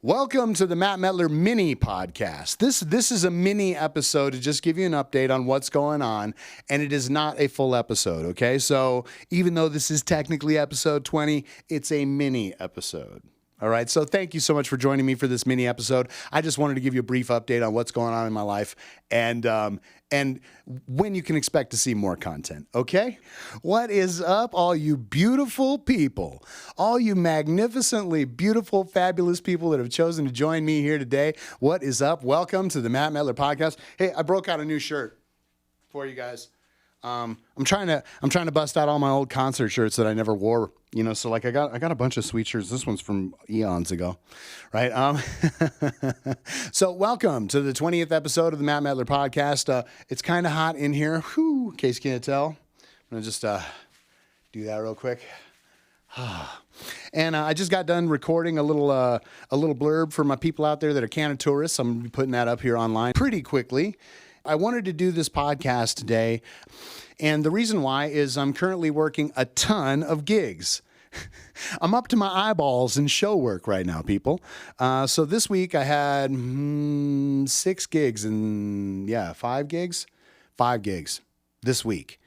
Welcome to the Matt Mettler mini podcast. This is a mini episode to just give you an update on what's going on, and it is not a full episode, okay? So even though this is technically episode 20, it's a mini episode. All right, so thank you so much for joining me for this mini episode. I just wanted to give you a brief update on what's going on in my life and when you can expect to see more content, okay? What is up, all you beautiful people, all you magnificently beautiful, fabulous people that have chosen to join me here today? What is up? Welcome to the Matt Mettler podcast. Hey, I broke out a new shirt for you guys. I'm trying to bust out all my old concert shirts that I never wore, so like I got a bunch of sweet shirts. This one's from eons ago, right? So welcome to the 20th episode of the Matt Mettler podcast. It's kind of hot in here, in case you can't tell. I'm going to just do that real quick. And I just got done recording a little blurb for my people out there that are Canada tourists. I'm going to be putting that up here online pretty quickly. I wanted to do this podcast today, and the reason why is I'm currently working a ton of gigs. I'm up to my eyeballs in show work right now, people. So this week I had 6 gigs and 5 gigs this week.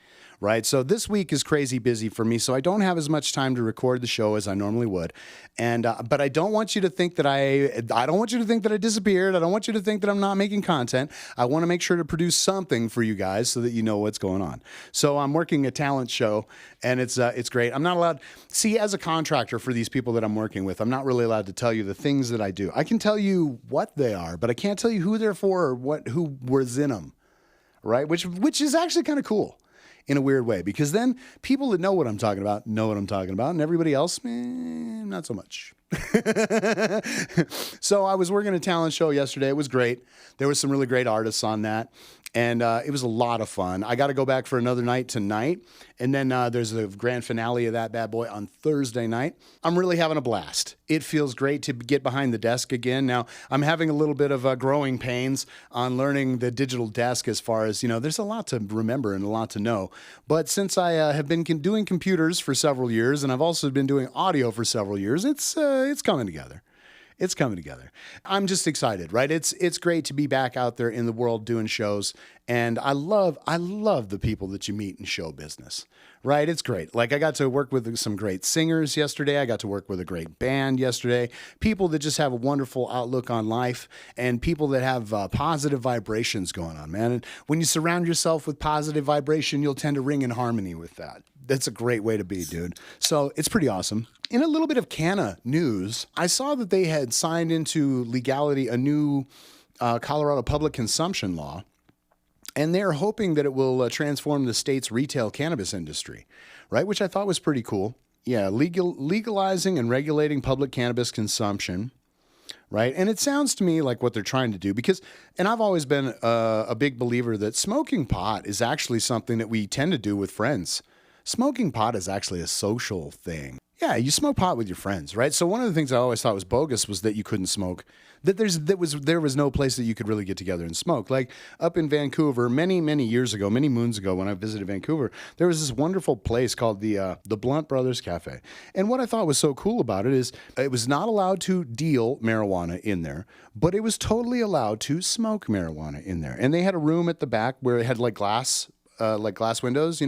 Right. So this week is crazy busy for me. So I don't have as much time to record the show as I normally would. And but I don't want you to think that I don't want you to think that I disappeared. I don't want you to think that I'm not making content. I want to make sure to produce something for you guys so that you know what's going on. So I'm working a talent show, and it's great. I'm not allowed. See, as a contractor for these people that I'm working with, I'm not really allowed to tell you the things that I do. I can tell you what they are, but I can't tell you who they're for or who was in them. Right. Which is actually kind of cool. In a weird way, because then people that know what I'm talking about, and everybody else, not so much. So I was working a talent show yesterday. It was great. There was some really great artists on that, and it was a lot of fun. I got to go back for another night tonight, and then there's a grand finale of that bad boy on Thursday night. I'm really having a blast. It feels great to get behind the desk again. Now, I'm having a little bit of growing pains on learning the digital desk as far as, there's a lot to remember and a lot to know. But since I have been doing computers for several years, and I've also been doing audio for several years, it's coming together. It's coming together. I'm just excited, right? It's great to be back out there in the world doing shows, and I love the people that you meet in show business, right? It's great. Like I got to work with some great singers yesterday. I got to work with a great band yesterday. People that just have a wonderful outlook on life, and people that have positive vibrations going on, man. And when you surround yourself with positive vibration, you'll tend to ring in harmony with that. That's a great way to be, dude. So it's pretty awesome. In a little bit of Canada news, I saw that they had signed into legality a new Colorado public consumption law, and they're hoping that it will transform the state's retail cannabis industry, right? Which I thought was pretty cool. Yeah, legalizing and regulating public cannabis consumption, right? And it sounds to me like what they're trying to do and I've always been a big believer that smoking pot is actually something that we tend to do with friends. Smoking pot is actually a social thing. Yeah, you smoke pot with your friends, right? So one of the things I always thought was bogus was that you couldn't smoke, that there was no place that you could really get together and smoke. Like up in Vancouver, many years ago, many moons ago, when I visited Vancouver, there was this wonderful place called the Blunt Brothers Cafe. And what I thought was so cool about it is it was not allowed to deal marijuana in there, but it was totally allowed to smoke marijuana in there. And they had a room at the back where it had like glass windows,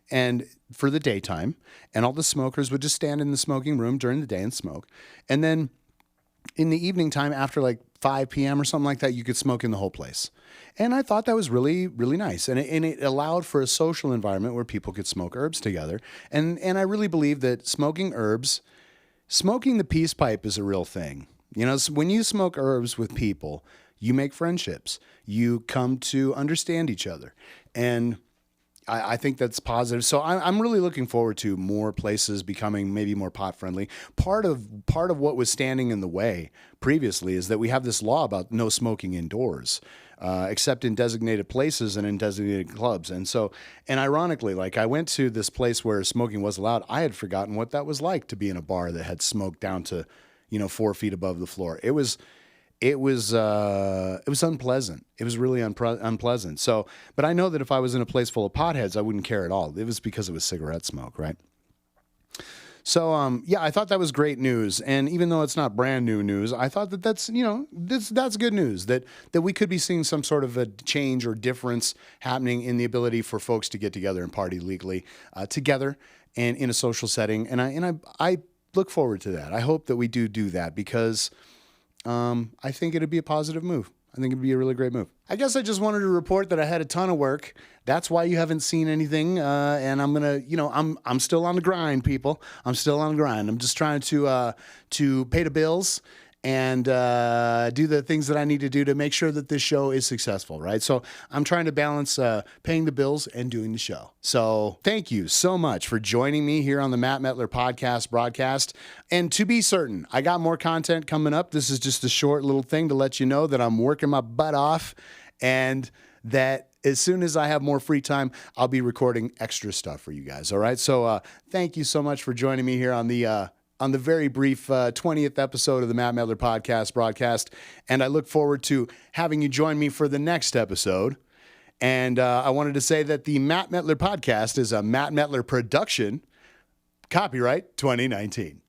and for the daytime, and all the smokers would just stand in the smoking room during the day and smoke. And then in the evening time, after like 5 p.m. or something like that, you could smoke in the whole place. And I thought that was really, really nice. And it allowed for a social environment where people could smoke herbs together. And I really believe that smoking the peace pipe is a real thing. When you smoke herbs with people, you make friendships. You come to understand each other. And I think that's positive. So I'm really looking forward to more places becoming maybe more pot friendly. Part of what was standing in the way previously is that we have this law about no smoking indoors, except in designated places and in designated clubs. And ironically, like I went to this place where smoking was allowed. I had forgotten what that was like to be in a bar that had smoke down to, 4 feet above the floor. It was unpleasant. It was really unpleasant. So, but I know that if I was in a place full of potheads, I wouldn't care at all. It was because it was cigarette smoke, right? So, yeah, I thought that was great news. And even though it's not brand new news, I thought that that's good news that we could be seeing some sort of a change or difference happening in the ability for folks to get together and party legally together and in a social setting. And I look forward to that. I hope that we do that because I think it'd be a positive move. I think it'd be a really great move. I guess I just wanted to report that I had a ton of work. That's why you haven't seen anything. And I'm gonna, I'm still on the grind, people. I'm still on the grind. I'm just trying to pay the bills and do the things that I need to do to make sure that this show is successful, right? So I'm trying to balance paying the bills and doing the show. So thank you so much for joining me here on the Matt Mettler podcast broadcast. And to be certain, I got more content coming up. This is just a short little thing to let you know that I'm working my butt off and that as soon as I have more free time, I'll be recording extra stuff for you guys, all right? So thank you so much for joining me here on the very brief 20th episode of the Matt Mettler podcast broadcast. And I look forward to having you join me for the next episode. And I wanted to say that the Matt Mettler podcast is a Matt Mettler production, copyright 2019.